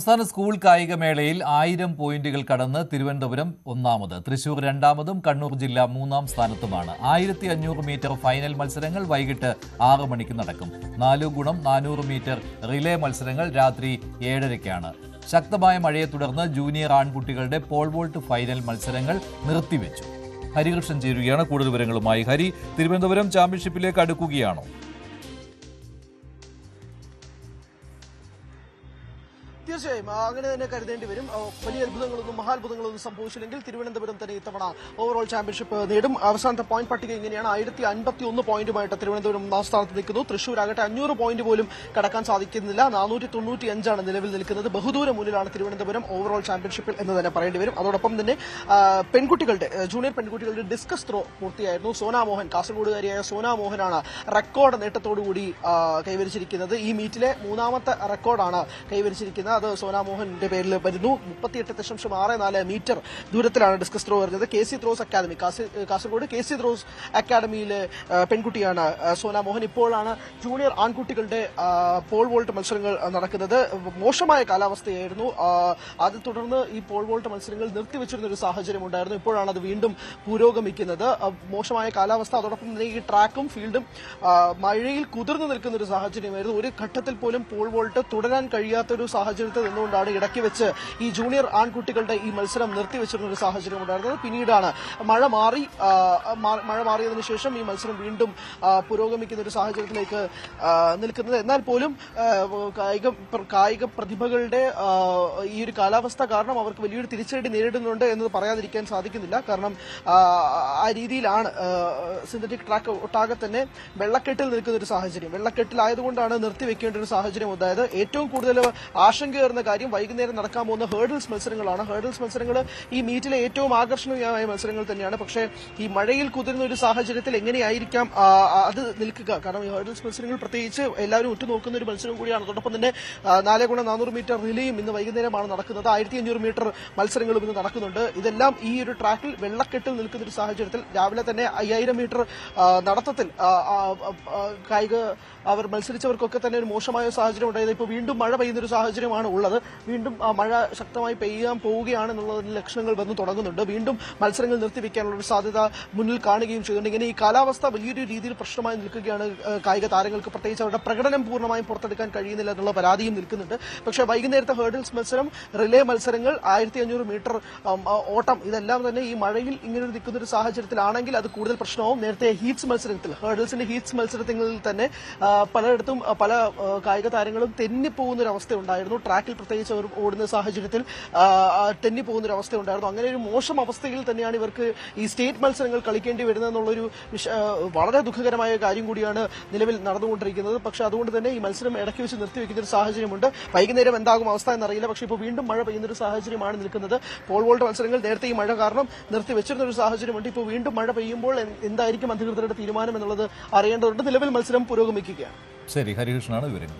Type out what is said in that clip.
സംസ്ഥാന സ്കൂൾ കായികമേളയിൽ 1000 പോയിന്റുകൾ കടന്ന് തിരുവനന്തപുരം ഒന്നാമത്, തൃശൂർ രണ്ടാമതും കണ്ണൂർ ജില്ല മൂന്നാം സ്ഥാനത്തുമാണ്. 1500 മീറ്റർ ഫൈനൽ മത്സരങ്ങൾ വൈകിട്ട് 6 മണിക്ക് നടക്കും. 4x400 മീറ്റർ റിലേ മത്സരങ്ങൾ രാത്രി 7:30-ക്കാണ്. ശക്തമായ മഴയെ തുടർന്ന് ജൂനിയർ ആൺകുട്ടികളുടെ പോൾ വോൾട്ട് ഫൈനൽ മത്സരങ്ങൾ നിർത്തിവെച്ചു. ഹരികൃഷ്ണൻ ചേരുകയാണ് കൂടുതൽ വിവരങ്ങളുമായി. ഹരി, തിരുവനന്തപുരം ചാമ്പ്യൻഷിപ്പിലേക്ക് അടുക്കുകയാണോ? തീർച്ചയായും അങ്ങനെ തന്നെ കരുതേണ്ടി വരും. വലിയ അത്ഭുതങ്ങളൊന്നും മഹാത്ഭുതങ്ങളൊന്നും സംഭവിച്ചില്ലെങ്കിൽ തിരുവനന്തപുരം തന്നെ ഇത്തവണ ഓവറോൾ ചാമ്പ്യൻഷിപ്പ് നേടും. അവസാനത്തെ പോയിന്റ് പട്ടിക ഇങ്ങനെയാണ്. 1051 പോയിന്റുമായിട്ട് തിരുവനന്തപുരം ഒന്നാം സ്ഥാനത്ത് നിൽക്കുന്നു. തൃശൂരാകട്ടെ 500 പോയിന്റ് പോലും കടക്കാൻ സാധിക്കുന്നില്ല. 495 നിലവിൽ നിൽക്കുന്നത്. ബഹുദൂരം മുന്നിലാണ് തിരുവനന്തപുരം ഓവറോൾ ചാമ്പ്യൻഷിപ്പിൽ എന്ന് തന്നെ പറയേണ്ടി വരും. അതോടൊപ്പം തന്നെ ജൂനിയർ പെൺകുട്ടികളുടെ ഡിസ്കസ് ത്രോ പൂർത്തിയായിരുന്നു. സോനാമോഹൻ, കാസർഗോഡുകാരിയായ സോനാമോഹനാണ് റെക്കോർഡ് നേട്ടത്തോടുകൂടി കൈവരിച്ചിരിക്കുന്നത്. ഈ മീറ്റിലെ 3ാമത്തെ റെക്കോർഡാണ് കൈവരിച്ചിരിക്കുന്നത്. അത് സോനാമോഹന്റെ പേരിൽ വരുന്നു. 38.64 മീറ്റർ ദൂരത്തിലാണ് ഡിസ്കസ് ത്രോ വരുന്നത്. KC throws academy, Kasaragod KC throws അക്കാദമിയിലെ പെൺകുട്ടിയാണ് സോനാമോഹൻ. ഇപ്പോഴാണ് ജൂനിയർ ആൺകുട്ടികളുടെ പോൾ വോൾട്ട് മത്സരങ്ങൾ നടക്കുന്നത്. മോശമായ കാലാവസ്ഥയായിരുന്നു. അത് തുടർന്ന് ഈ പോൾ വോൾട്ട് മത്സരങ്ങൾ നിർത്തിവെച്ചിരുന്ന ഒരു സാഹചര്യം ഉണ്ടായിരുന്നു. ഇപ്പോഴാണ് അത് വീണ്ടും പുരോഗമിക്കുന്നത്. മോശമായ കാലാവസ്ഥ, അതോടൊപ്പം തന്നെ ഈ ട്രാക്കും ഫീൽഡും മഴയിൽ കുതിർന്നു നിൽക്കുന്ന ഒരു സാഹചര്യമായിരുന്നു. ഒരു ഘട്ടത്തിൽ പോലും പോൾ വോൾട്ട് തുടരാൻ കഴിയാത്ത ഒരു സാഹചര്യത്തിൽ നിന്നുകൊണ്ടാണ് ഇടയ്ക്ക് വെച്ച് ഈ ജൂനിയർ ആൺകുട്ടികളുടെ ഈ മത്സരം നിർത്തിവെച്ചിരുന്ന ഒരു സാഹചര്യം ഉണ്ടായിരുന്നത്. പിന്നീടാണ് മഴ മാറിയതിനു ശേഷം ഈ മത്സരം വീണ്ടും പുരോഗമിക്കുന്ന ഒരു സാഹചര്യത്തിലേക്ക് നിൽക്കുന്നത്. എന്നാൽ പോലും കായിക പ്രതിഭകളുടെ ഈ ഒരു കാലാവസ്ഥ കാരണം അവർക്ക് വലിയൊരു തിരിച്ചടി നേരിടുന്നുണ്ട് എന്നത് പറയാതിരിക്കാൻ സാധിക്കുന്നില്ല. കാരണം ആ രീതിയിലാണ് സിന്തറ്റിക് ട്രാക്ക് ഒട്ടാകെ തന്നെ വെള്ളക്കെട്ടിൽ നിൽക്കുന്ന ഒരു സാഹചര്യം. വെള്ളക്കെട്ടിലായതുകൊണ്ടാണ് നിർത്തിവെക്കേണ്ട ഒരു സാഹചര്യം ഉണ്ടായത്. ഏറ്റവും കൂടുതൽ ആശങ്കയേറുന്ന കാര്യം വൈകുന്നേരം നടക്കാൻ പോകുന്ന ഹേർഡിൽസ് മത്സരങ്ങളാണ്. ഹേർഡിൽസ് മത്സരങ്ങൾ ഈ മീറ്റിലെ ഏറ്റവും ആകർഷണീയമായ മത്സരങ്ങൾ തന്നെയാണ്. പക്ഷേ ഈ മഴയിൽ കുതിർന്ന ഒരു സാഹചര്യത്തിൽ എങ്ങനെയായിരിക്കാം അത് നിൽക്കുക? കാരണം ഈ ഹേർഡിൽസ് മത്സരങ്ങൾ പ്രത്യേകിച്ച് എല്ലാവരും ഉറ്റുനോക്കുന്ന ഒരു മത്സരം കൂടിയാണ്. അതോടൊപ്പം തന്നെ 4x400 മീറ്റർ റിലേയും ഇന്ന് വൈകുന്നേരമാണ് നടക്കുന്നത്. 1500 മീറ്റർ മത്സരങ്ങളും ഇന്ന് നടക്കുന്നുണ്ട്. ഇതെല്ലാം ഈ ഒരു ട്രാക്കിൽ വെള്ളക്കെട്ടിൽ നിൽക്കുന്ന ഒരു സാഹചര്യത്തിൽ രാവിലെ തന്നെ 5000 മീറ്റർ നടത്തത്തിൽ അവർ മത്സരിച്ചവർക്കൊക്കെ തന്നെ ഒരു മോശമായ സാഹചര്യം ഉണ്ടായത്. ഇപ്പോൾ വീണ്ടും മഴ പെയ്യുന്ന ഒരു സാഹചര്യമാണ് ഉള്ളത്. വീണ്ടും മഴ ശക്തമായി പെയ്യാൻ പോവുകയാണെന്നുള്ള ലക്ഷണങ്ങൾ വന്നു തുടങ്ങുന്നുണ്ട്. വീണ്ടും മത്സരങ്ങൾ നിർത്തിവെക്കാനുള്ള ഒരു സാധ്യത മുന്നിൽ കാണുകയും ചെയ്യുന്നുണ്ട്. ഇങ്ങനെ ഈ കാലാവസ്ഥ വലിയൊരു രീതിയിൽ പ്രശ്നമായി നിൽക്കുകയാണ് കായിക താരങ്ങൾക്ക്. പ്രത്യേകിച്ച് അവരുടെ പ്രകടനം പൂർണ്ണമായും പുറത്തെടുക്കാൻ കഴിയുന്നില്ല എന്നുള്ള പരാതിയും നിൽക്കുന്നുണ്ട്. പക്ഷേ വൈകുന്നേരത്തെ ഹേർഡിൽസ് മത്സരം, റിലേ മത്സരങ്ങൾ, 1500 മീറ്റർ ഓട്ടം, ഇതെല്ലാം തന്നെ ഈ മഴയിൽ ഇങ്ങനെ നിൽക്കുന്ന ഒരു സാഹചര്യത്തിലാണെങ്കിൽ അത് കൂടുതൽ പ്രശ്നമാവും. നേരത്തെ ഹീറ്റ്സ് മത്സരത്തിൽ, ഹേർഡിൽസിന്റെ ഹീറ്റ്സ് മത്സരങ്ങളിൽ തന്നെ പലയിടത്തും പല കായിക താരങ്ങളും തെന്നിപ്പോകുന്ന ഒരു അവസ്ഥ ഉണ്ടായിരുന്നു. ട്രാക്കിൽ പ്രത്യേകിച്ച് അവർ ഓടുന്ന സാഹചര്യത്തിൽ തെന്നിപ്പോകുന്ന ഒരു അവസ്ഥ ഉണ്ടായിരുന്നു. അങ്ങനെ ഒരു മോശം അവസ്ഥയിൽ തന്നെയാണ് ഇവർക്ക് ഈ സ്റ്റേറ്റ് മത്സരങ്ങൾ കളിക്കേണ്ടി വരുന്നതെന്നുള്ളൊരു വളരെ ദുഃഖകരമായ കാര്യം കൂടിയാണ് നിലവിൽ നടന്നുകൊണ്ടിരിക്കുന്നത്. പക്ഷേ അതുകൊണ്ട് തന്നെ ഈ മത്സരം ഇടയ്ക്ക് വെച്ച് നിർത്തിവെക്കുന്ന ഒരു സാഹചര്യമുണ്ട്. വൈകുന്നേരം എന്താകും അവസ്ഥ എന്നറിയില്ല. പക്ഷേ ഇപ്പോൾ വീണ്ടും മഴ പെയ്യുന്ന ഒരു സാഹചര്യമാണ് നിൽക്കുന്നത്. പോൾ വോൾട്ട് മത്സരങ്ങൾ നേരത്തെ ഈ മഴ കാരണം നിർത്തിവെച്ചിരുന്ന ഒരു സാഹചര്യമുണ്ട്. ഇപ്പോൾ വീണ്ടും മഴ പെയ്യുമ്പോൾ എന്തായിരിക്കും അധികൃതരുടെ തീരുമാനം എന്നുള്ളത് അറിയേണ്ടതുണ്ട്. നിലവിൽ മത്സരം പുരോഗമിക്കുകയാണ്. ശരി, ഹരികൃഷ്ണനാണ് വിവരങ്ങൾ.